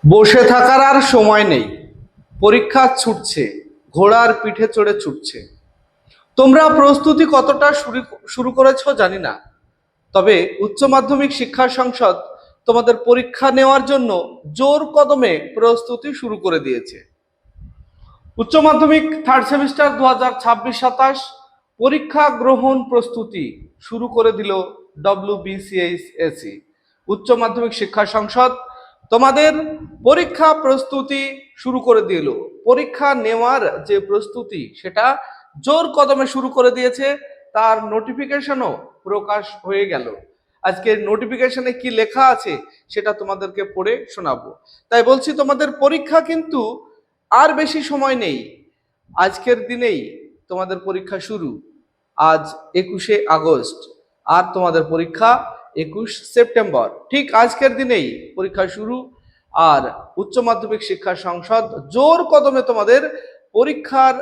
বসে থাকার আর সময় নেই। পরীক্ষা ছুটছে, ঘোড়ার পিঠে চড়ে ছুটছে। তোমরা প্রস্তুতি কতটা শুরু করেছো জানি না, তবে উচ্চ মাধ্যমিক শিক্ষা সংসদ তোমাদের পরীক্ষা নেওয়ার জন্য জোর কদমে প্রস্তুতি শুরু করে দিয়েছে। উচ্চ মাধ্যমিক থার্ড সেমিস্টার 2026-27 পরীক্ষা গ্রহণ প্রস্তুতি শুরু করে দিল WBCSE। উচ্চ মাধ্যমিক শিক্ষা সংসদ তোমাদের পরীক্ষা প্রস্তুতি শুরু করে দিল। পরীক্ষা নেওয়ার যে প্রস্তুতি সেটা জোর কদমে শুরু করে দিয়েছে, তার নোটিফিকেশনও প্রকাশ হয়ে গেল। আজকের নোটিফিকেশনে কি লেখা আছে সেটা তোমাদেরকে পড়ে শোনাবো। তাই বলছি, তোমাদের পরীক্ষা কিন্তু আর বেশি সময় নেই। আজকের দিনেই তোমাদের পরীক্ষা শুরু। আজ 21শে আগস্ট, আর তোমাদের পরীক্ষা 21 সেপ্টেম্বর। ঠিক আজকের দিনেই পরীক্ষা শুরু। আর উচ্চ মাধ্যমিক শিক্ষা সংসদ জোর কদমে তোমাদের পরীক্ষার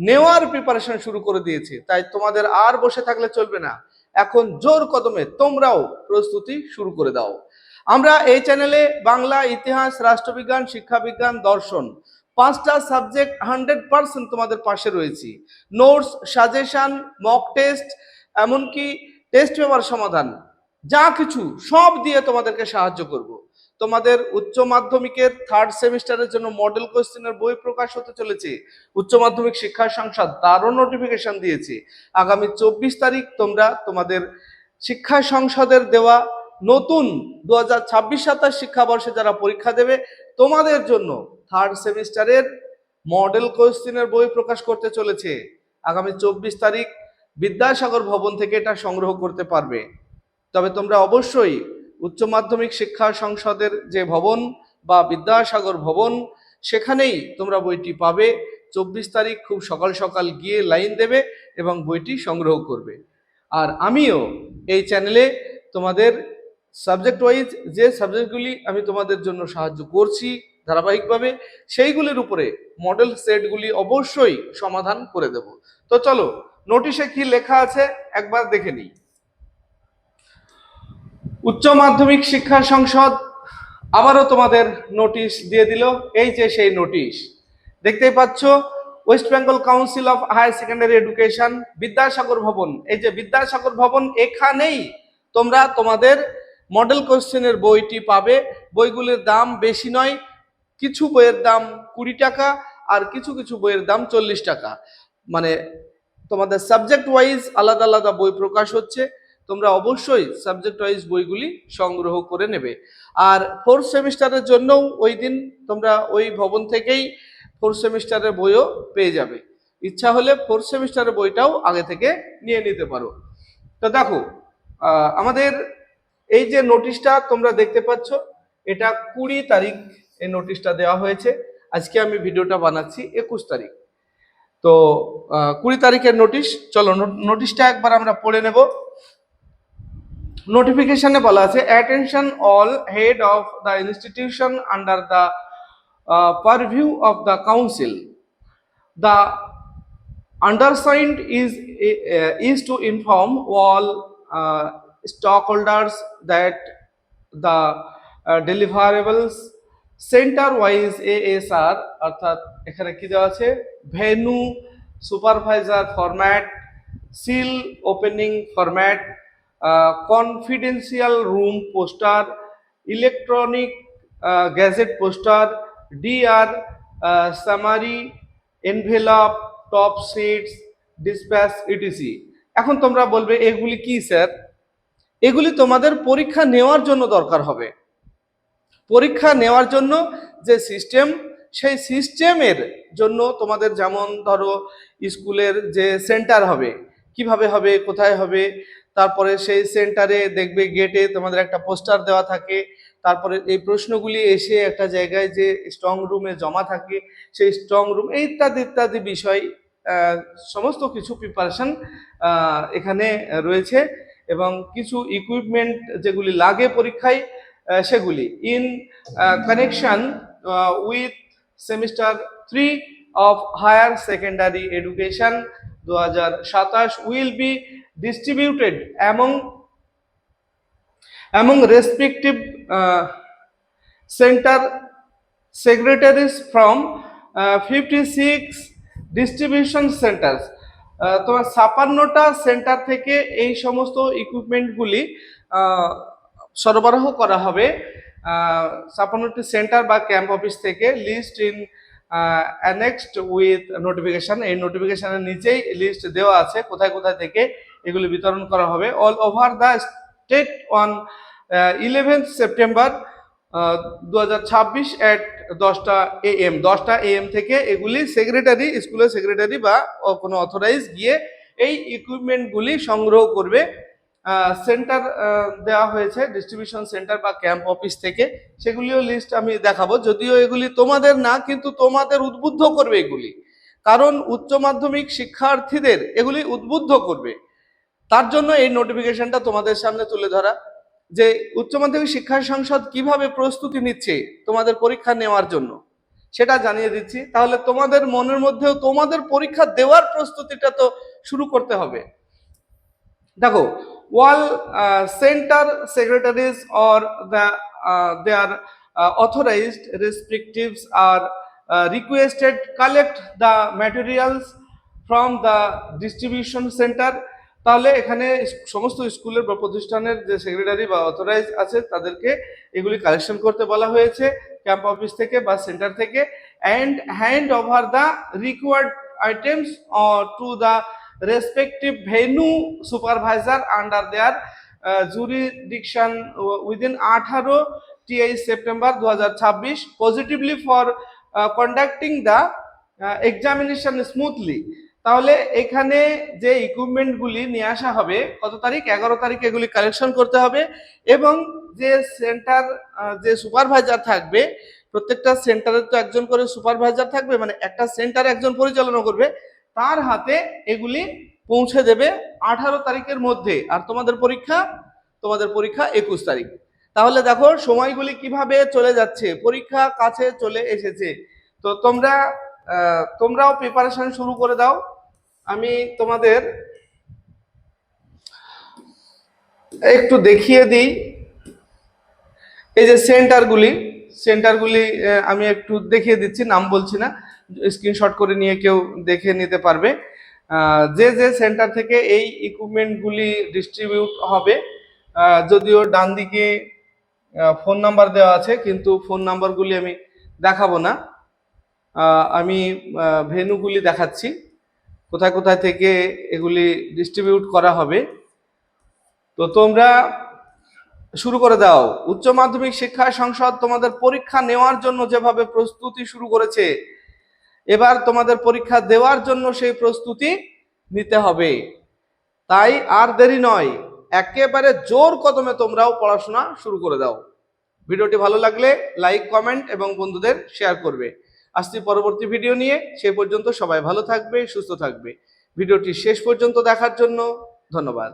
নেওয়ার প্রিপারেশন শুরু করে দিয়েছে। তাই তোমাদের আর বসে থাকলে চলবে না, এখন জোর কদমে তোমরাও প্রস্তুতি শুরু করে দাও। আমরা এই চ্যানেলে বাংলা, ইতিহাস, রাষ্ট্রবিজ্ঞান, শিক্ষাবিজ্ঞান, দর্শন, 5টা সাবজেক্ট 100% তোমাদের পাশে রয়েছি। নোটস, সাজেশন, মক টেস্ট, এমনকি টেস্ট পেপার সমাধান, যা কিছু সব দিয়ে তোমাদেরকে সাহায্য করব। তোমাদের উচ্চ মাধ্যমিকের থার্ড সেমিস্টারের জন্য মডেল কোশ্চেনের বই প্রকাশ হতে চলেছে। উচ্চ মাধ্যমিক শিক্ষা সংসদ তারও নোটিফিকেশন দিয়েছে। আগামী 24 তারিখ তোমরা তোমাদের শিক্ষা সংসদের দেওয়া নতুন 2026-27 শিক্ষাবর্ষে যারা পরীক্ষা দেবে তোমাদের জন্য থার্ড সেমিস্টারের মডেল কোশ্চেনের বই প্রকাশ করতে চলেছে। আগামী 24 তারিখ বিদ্যাসাগর ভবন থেকে এটা সংগ্রহ করতে পারবে। তবে তোমরা অবশ্যই উচ্চ মাধ্যমিক শিক্ষা সংসদের যে ভবন বা বিদ্যাসাগর ভবন, সেখানেই তোমরা বইটি পাবে। 24 তারিখ খুব সকাল সকাল গিয়ে লাইন দেবে এবং বইটি সংগ্রহ করবে। আর আমিও এই চ্যানেলে তোমাদের সাবজেক্ট ওয়াইজ যে সাবজেক্টগুলি আমি তোমাদের জন্য সাহায্য করছি ধারাবাহিকভাবে, সেইগুলির উপরে মডেল সেটগুলি অবশ্যই সমাধান করে দেব। তো চলো, নোটিশে কি লেখা আছে একবার দেখে নিই। উচ্চ মাধ্যমিক শিক্ষা সংসদ আবারও তোমাদের নোটিশ দিয়ে দিল। এই যে সেই নোটিশ দেখতেই পাচ্ছ, West Bengal Council of higher secondary Education, Vidyasagar Bhavan. এই যে বিদ্যাসাগর ভবন, এখানেই তোমরা তোমাদের মডেল কোশ্চেনের বইটি পাবে। বইগুলির দাম বেশি নয়, কিছু বইয়ের দাম 20 টাকা আর কিছু কিছু বইয়ের দাম 40 টাকা। মানে তোমাদের সাবজেক্ট ওয়াইজ আলাদা আলাদা বই প্রকাশ হচ্ছে। তোমরা অবশ্যই সাবজেক্ট ওয়াইজ বইগুলি সংগ্রহ করে নেবে। আর ফোর্থ সেমিস্টারের জন্যও ওই দিন তোমরা ওই ভবন থেকেই ফোর্থ সেমিস্টারের বইও পেয়ে যাবে। ইচ্ছা হলে ফোর্থ সেমিস্টারের বইটাও আগে থেকে নিয়ে নিতে পারো। তো দেখো, আমাদের এই যে নোটিশটা তোমরা দেখতে পাচ্ছ, এটা 20 তারিখ এই নোটিশটা দেওয়া হয়েছে। আজকে আমি ভিডিওটা বানাচ্ছি 21 তারিখ। তো 20 তারিখের নোটিশ। চলো নোটিশটা একবার আমরা পড়ে নেব। নোটিফিকেশনে বলা আছে, attention all head of the institution under the purview of the council. The undersigned is to inform all stockholders that the deliverables centre wise ASR, অর্থাৎ এখানে কি দেওয়া আছে, venue, supervisor format, seal opening format, confidential room poster, electronic gadget poster, DR summary, envelope, top sheets, dispatch, etc. এখন তোমরা বলবে এগুলি কি স্যার? এগুলি তোমাদের পরীক্ষা নেওয়ার জন্য দরকার হবে। পরীক্ষা নেওয়ার জন্য যে সিস্টেম, সেই সিস্টেমের জন্য তোমাদের, যেমন ধরো স্কুলের যে সেন্টার হবে, কিভাবে হবে, কোথায় হবে, তারপরে সেই সেন্টারে দেখবে গেটে তোমাদের একটা পোস্টার দেওয়া থাকে, তারপরে এই প্রশ্নগুলি এসে একটা জায়গায় যে স্ট্রং রুমে জমা থাকে, সেই স্ট্রং রুম, ইত্যাদি ইত্যাদি বিষয় সমস্ত কিছু প্রিপারেশন এখানে রয়েছে। এবং কিছু ইকুইপমেন্ট যেগুলি লাগে পরীক্ষায়, সেগুলি in connection with semester 3 of higher secondary education 2027 will be distributed among respective center secretaries from 56 distribution centres. তোমার 56টা সেন্টার থেকে এই সমস্ত ইকুইপমেন্টগুলি সরবরাহ করা হবে। 56টি সেন্টার বা ক্যাম্প অফিস থেকে, list in annexed with notification. এই নোটিফিকেশনের নিচেই লিস্ট দেওয়া আছে কোথায় কোথায় থেকে এগুলি বিতরণ করা হবে। All over the state on 11th September 2026 at 10টা AM, 10টা AM থেকে এগুলি সেক্রেটারি, স্কুলের সেক্রেটারি বা কোনো অথরাইজ গিয়ে এই ইকুইপমেন্টগুলি সংগ্রহ করবে। সেন্টার দেওয়া হয়েছে ডিস্ট্রিবিউশন সেন্টার বা ক্যাম্প অফিস থেকে, সেগুলিও লিস্ট আমি দেখাবো। যদিও এগুলি তোমাদের না, কিন্তু তোমাদের উদ্বুদ্ধ করবে এগুলি, কারণ উচ্চ মাধ্যমিক শিক্ষার্থীদের এগুলি উদ্বুদ্ধ করবে। তার জন্য এই নোটিফিকেশনটা তোমাদের সামনে তুলে ধরা, যে উচ্চ মাধ্যমিক শিক্ষা সংসদ কিভাবে প্রস্তুতি নিচ্ছে তোমাদের পরীক্ষা নেওয়ার জন্য সেটা জানিয়ে দিচ্ছি। তাহলে তোমাদের মনের মধ্যেও তোমাদের পরীক্ষা দেওয়ার প্রস্তুতিটা তো শুরু করতে হবে। দেখো, all center secretaries or their authorized respectives are requested collect the materials from the distribution center। তাহলে এখানে সমস্ত স্কুলের বা প্রতিষ্ঠানের যে সেক্রেটারি বা অথরাইজ আছে তাদেরকে এগুলি কালেকশন করতে বলা হয়েছে ক্যাম্প অফিস থেকে বা সেন্টার থেকে, and hand over the required items to the respective venue supervisor under their jurisdiction within 18 TI September 2026 positively for conducting the examination smoothly। তাহলে এখানে যে ইকুইপমেন্টগুলি নিয়ে আসা হবে কত তারিখ, 11 তারিখ এগুলি কালেকশন করতে হবে, এবং যে সেন্টার যে সুপারভাইজার থাকবে, প্রত্যেকটা সেন্টারে তো একজন করে সুপারভাইজার থাকবে, মানে একটা সেন্টার একজন পরিচালনা করবে, তার হাতে এগুলি পৌঁছে দেবে 18 তারিখের মধ্যে। আর তোমাদের পরীক্ষা 21 তারিখ। তাহলে দেখো সময়গুলি কিভাবে চলে যাচ্ছে, পরীক্ষা কাছে চলে এসেছে। তো তোমরাও প্রিপারেশন শুরু করে দাও। আমি তোমাদের একটু দেখিয়ে দিই এই যে সেন্টারগুলি আমি একটু দেখিয়ে দিচ্ছি, নাম বলছি না, স্ক্রিনশট করে নিয়ে কেউ দেখে নিতে পারবে। যে যে সেন্টার থেকে এই ইকুইপমেন্টগুলি ডিস্ট্রিবিউট হবে, যদিও ডান দিকে ফোন নাম্বার দেওয়া আছে, কিন্তু ফোন নাম্বারগুলি আমি দেখাবো না, আমি ভেন্যুগুলি দেখাচ্ছি কোথায় কোথায় থেকে এগুলি ডিস্ট্রিবিউট করা হবে। তো তোমরা শুরু করে দাও। উচ্চ মাধ্যমিক শিক্ষা সংসদ তোমাদের পরীক্ষা নেওয়ার জন্য যেভাবে প্রস্তুতি শুরু করেছে, এবার তোমাদের পরীক্ষা দেওয়ার জন্য সেই প্রস্তুতি নিতে হবে। তাই আর দেরি নয়, একেবারে জোর কদমে তোমরাও পড়াশোনা শুরু করে দাও। ভিডিওটি ভালো লাগলে লাইক, কমেন্ট এবং বন্ধুদের শেয়ার করবে। আসছি পরবর্তী ভিডিও নিয়ে, সে পর্যন্ত সবাই ভালো থাকবে, সুস্থ থাকবে। ভিডিওটি শেষ পর্যন্ত দেখার জন্য ধন্যবাদ।